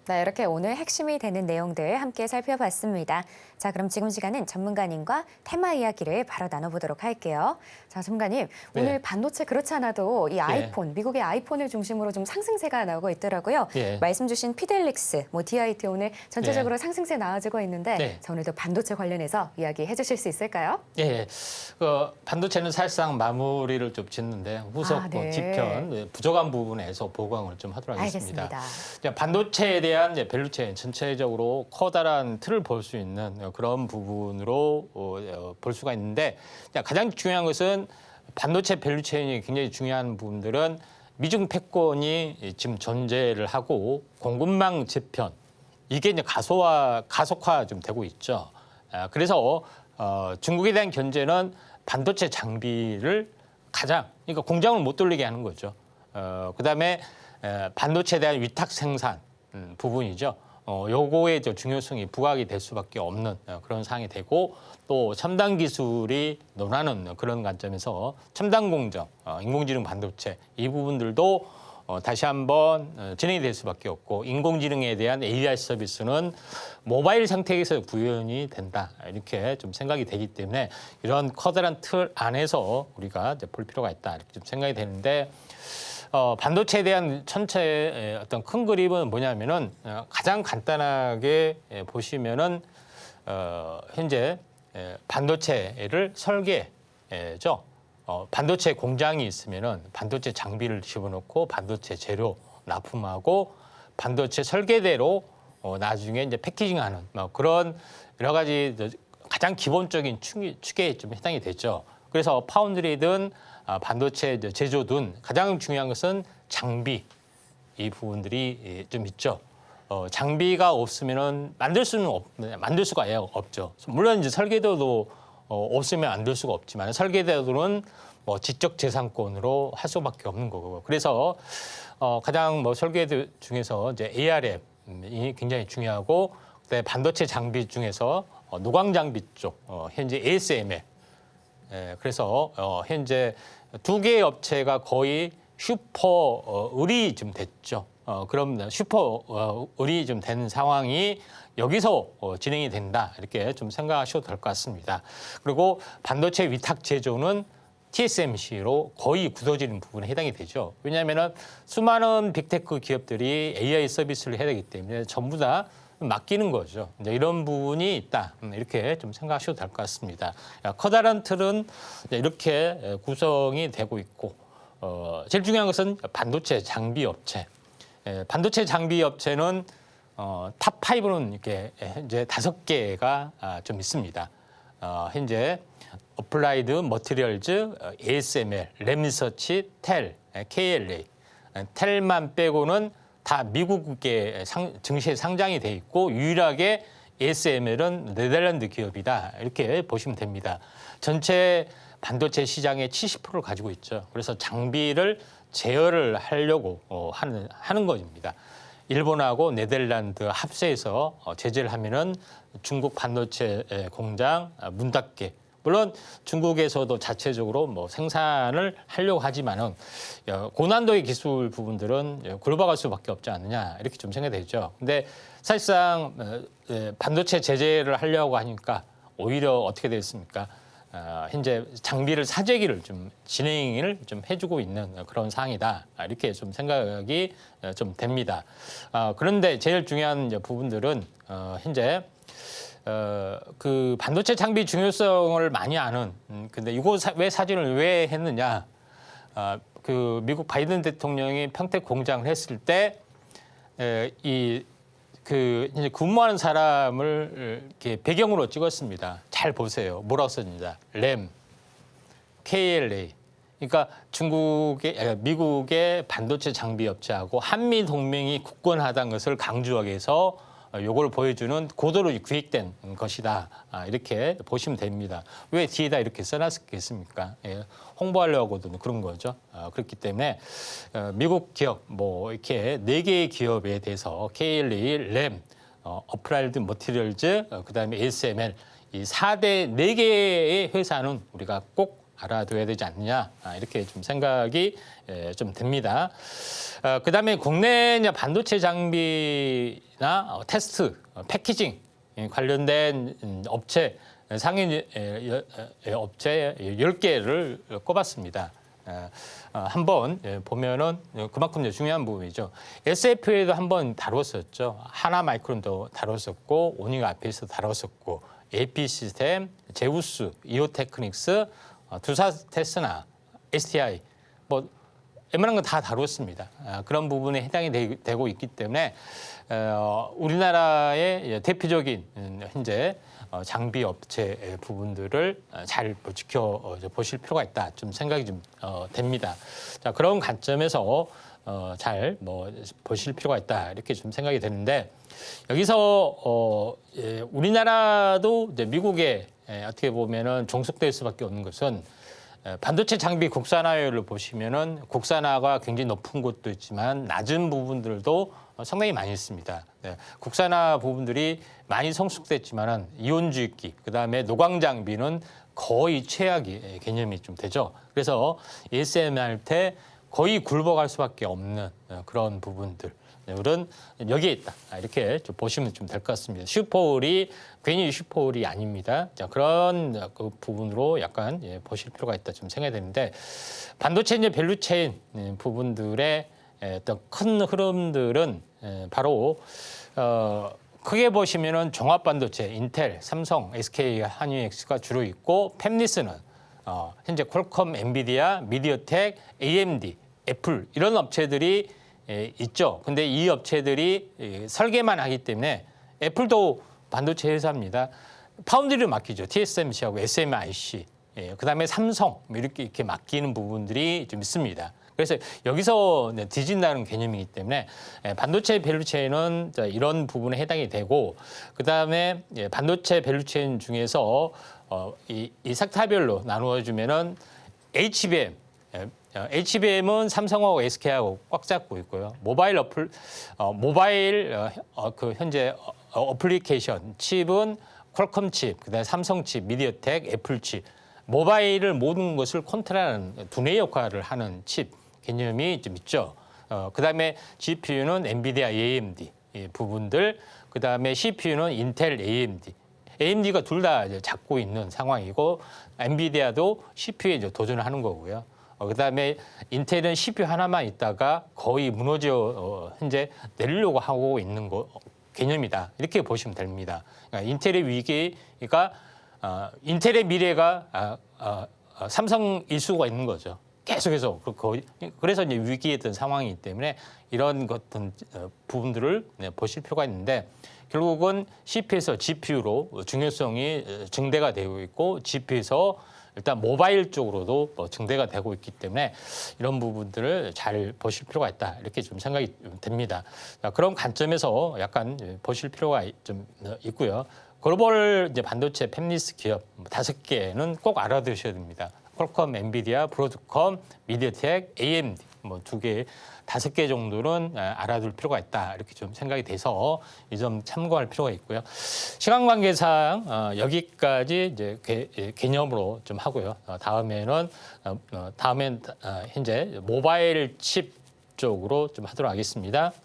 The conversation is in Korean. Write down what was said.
네, 이렇게 오늘 핵심이 되는 내용들 함께 살펴봤습니다. 자, 그럼 지금 시간은 전문가님과 테마 이야기를 바로 나눠보도록 할게요. 자, 전문가님, 오늘 반도체 그렇지 않아도 이 아이폰, 미국의 아이폰을 중심으로 좀 상승세가 나오고 있더라고요. 말씀 주신 피델릭스, DIT 오늘 전체적으로 상승세 나와지고 있는데 자, 오늘도 반도체 관련해서 이야기해 주실 수 있을까요? 반도체는 사실상 마무리를 좀 짓는데 후속 지편, 부족한 부분에서 보강을 좀 하도록 하겠습니다. 알겠습니다. 반도체에 대한 밸류체인 전체적으로 커다란 틀을 볼 수 있는 그런 부분으로 볼 수가 있는데 가장 중요한 것은 반도체 밸류체인이 굉장히 중요한 부분들은 미중 패권이 지금 존재를 하고 공급망 재편 이게 이제 가속화 좀 되고 있죠. 그래서 중국에 대한 견제는 반도체 장비를 그러니까 공장을 못 돌리게 하는 거죠. 그다음에 반도체에 대한 위탁 생산 부분이죠. 요거의 중요성이 부각이 될 수밖에 없는 그런 상황이 되고 또 첨단 기술이 논하는 그런 관점에서 첨단 공정, 인공지능 반도체 이 부분들도 다시 한번 진행이 될 수밖에 없고 인공지능에 대한 AI 서비스는 모바일 상태에서 구현이 된다 이렇게 좀 생각이 되기 때문에 이런 커다란 틀 안에서 우리가 이제 볼 필요가 있다 이렇게 좀 생각이 되는데 반도체에 대한 전체의 어떤 큰 그림은 뭐냐면은 가장 간단하게 보시면은 현재 반도체를 설계죠. 반도체 공장이 있으면은 반도체 장비를 집어넣고 반도체 재료 납품하고 반도체 설계대로 나중에 이제 패키징하는 그런 여러 가지 가장 기본적인 축에 좀 해당이 되죠. 그래서 파운드리든 반도체 제조든 가장 중요한 것은 장비 이 부분들이 좀 있죠. 장비가 없으면은 만들 수가 아예 없죠. 물론 이제 설계도도 없으면 안 될 수가 없지만 설계도는 지적 재산권으로 할 수밖에 없는 거고. 그래서 가장 설계도 중에서 이제 ARM이 굉장히 중요하고 그다음에 반도체 장비 중에서 노광 장비 쪽 현재 ASML 그래서 현재 두 개의 업체가 거의 슈퍼 을이 좀 됐죠. 그럼 슈퍼 을이 좀 된 상황이 여기서 진행이 된다 이렇게 좀 생각하셔도 될 것 같습니다. 그리고 반도체 위탁 제조는 TSMC로 거의 굳어지는 부분에 해당이 되죠. 왜냐하면 수많은 빅테크 기업들이 AI 서비스를 해야 되기 때문에 전부 다 맡기는 거죠. 이제 이런 부분이 있다. 이렇게 좀 생각하셔도 될 것 같습니다. 커다란 틀은 이렇게 구성이 되고 있고, 제일 중요한 것은 반도체 장비 업체. 반도체 장비 업체는 탑 5는 이렇게 현재 5개가 좀 있습니다. 현재 어플라이드 머티리얼즈, ASML, 램리서치, 텔, KLA. 텔만 빼고는 다 미국의 증시에 상장이 돼 있고 유일하게 ASML은 네덜란드 기업이다 이렇게 보시면 됩니다. 전체 반도체 시장의 70%를 가지고 있죠. 그래서 장비를 제어를 하려고 하는 것입니다. 일본하고 네덜란드 합세해서 제재를 하면은 중국 반도체 공장 문 닫게. 물론 중국에서도 자체적으로 생산을 하려고 하지만은 고난도의 기술 부분들은 굴러갈 수밖에 없지 않느냐 이렇게 좀 생각이 되죠. 근데 사실상 반도체 제재를 하려고 하니까 오히려 어떻게 되었습니까? 현재 장비를 사재기를 좀 진행을 좀 해주고 있는 그런 상황이다 이렇게 좀 생각이 좀 됩니다. 그런데 제일 중요한 부분들은 현재 그 반도체 장비 중요성을 많이 아는 근데 이거 왜 사진을 왜 했느냐? 그 미국 바이든 대통령이 평택 공장을 했을 때 이제 근무하는 사람을 이렇게 배경으로 찍었습니다. 잘 보세요. 뭐라고 썼습니다. 램, KLA. 그러니까 미국의 반도체 장비 업체하고 한미 동맹이 굳건하다는 것을 강조하기 위해서 요걸 보여주는 고도로 기획된 것이다. 이렇게 보시면 됩니다. 왜 뒤에다 이렇게 써놨겠습니까? 홍보하려고도 그런 거죠. 그렇기 때문에 미국 기업 이렇게 4개의 기업에 대해서 KLA, 램, 어플라이드 머티리얼즈, 그다음에 ASML 이 4개의 회사는 우리가 꼭 알아둬야 되지 않느냐 이렇게 좀 생각이 좀 듭니다. 그다음에 국내 이제 반도체 장비나 테스트, 패키징 관련된 업체 상위 업체 10개를 꼽았습니다. 한번 보면은 그만큼 이제 중요한 부분이죠. SF에도 한번 다뤘었죠. 하나마이크론도 다뤘었고, 오닝 아피스도 다뤘었고, AP 시스템, 제우스, 이오테크닉스, 두사 테스나, STI 뭐 웬만한 건 다 다뤘습니다. 그런 부분에 해당이 되고 있기 때문에 우리나라의 대표적인 현재 장비 업체 부분들을 잘 지켜보실 필요가 있다. 좀 생각이 좀 됩니다. 자, 그런 관점에서 잘 보실 필요가 있다. 이렇게 좀 생각이 되는데 여기서 우리나라도 이제 미국에 어떻게 보면은 종속될 수밖에 없는 것은 반도체 장비 국산화율을 보시면은 국산화가 굉장히 높은 곳도 있지만 낮은 부분들도 상당히 많이 있습니다. 네, 국산화 부분들이 많이 성숙됐지만은 이온주입기, 그다음에 노광 장비는 거의 최악의 개념이 좀 되죠. 그래서 ASMR 할 때 거의 굴복할 수밖에 없는 그런 부분들. 은 여기에 있다. 이렇게 좀 보시면 좀 될 것 같습니다. 슈퍼홀이 괜히 슈퍼홀이 아닙니다. 자, 그런 그 부분으로 약간 보실 필요가 있다 좀 생각이 되는데 반도체 이제 밸류체인 부분들의 어떤 큰 흐름들은 바로 크게 보시면은 종합 반도체, 인텔, 삼성, SK, 한유엑스가 주로 있고 팹리스는 현재 퀄컴, 엔비디아, 미디어텍, AMD, 애플 이런 업체들이 있죠. 근데 이 업체들이 설계만 하기 때문에 애플도 반도체 회사입니다. 파운드리를 맡기죠. TSMC하고 SMIC. 그다음에 삼성 이렇게 맡기는 부분들이 좀 있습니다. 그래서 여기서 뒤진다는 개념이기 때문에 반도체 밸류체인은 이런 부분에 해당이 되고 그다음에 반도체 밸류체인 중에서 이 섹터별로 나누어주면은 HBM HBM은 삼성하고 SK하고 꽉 잡고 있고요. 모바일 그 현재 어플리케이션 칩은 퀄컴 칩, 그다음에 삼성 칩, 미디어텍, 애플 칩. 모바일을 모든 것을 컨트롤하는 두뇌 역할을 하는 칩 개념이 좀 있죠. 그다음에 GPU는 엔비디아, AMD 부분들, 그다음에 CPU는 인텔, AMD. AMD가 둘 다 잡고 있는 상황이고 엔비디아도 CPU에 이제 도전을 하는 거고요. 그다음에 인텔은 CPU 하나만 있다가 거의 무너져 현재 내리려고 하고 있는 개념이다. 이렇게 보시면 됩니다. 그러니까 인텔의 위기가 인텔의 미래가 삼성일 수가 있는 거죠. 계속해서 그래서 이제 위기에 든 상황이기 때문에 이런 어떤 부분들을 보실 필요가 있는데 결국은 CPU에서 GPU로 중요성이 증대가 되고 있고 GPU에서 일단 모바일 쪽으로도 증대가 되고 있기 때문에 이런 부분들을 잘 보실 필요가 있다. 이렇게 좀 생각이 됩니다. 그런 관점에서 약간 보실 필요가 좀 있고요. 글로벌 이제 반도체 팹리스 기업 5개는 꼭 알아두셔야 됩니다. 퀄컴, 엔비디아, 브로드컴, 미디어텍, AMD 2개, 5개 정도는 알아둘 필요가 있다. 이렇게 좀 생각이 돼서 이 점 참고할 필요가 있고요. 시간 관계상 여기까지 이제 개념으로 좀 하고요. 다음엔 현재 모바일 칩 쪽으로 좀 하도록 하겠습니다.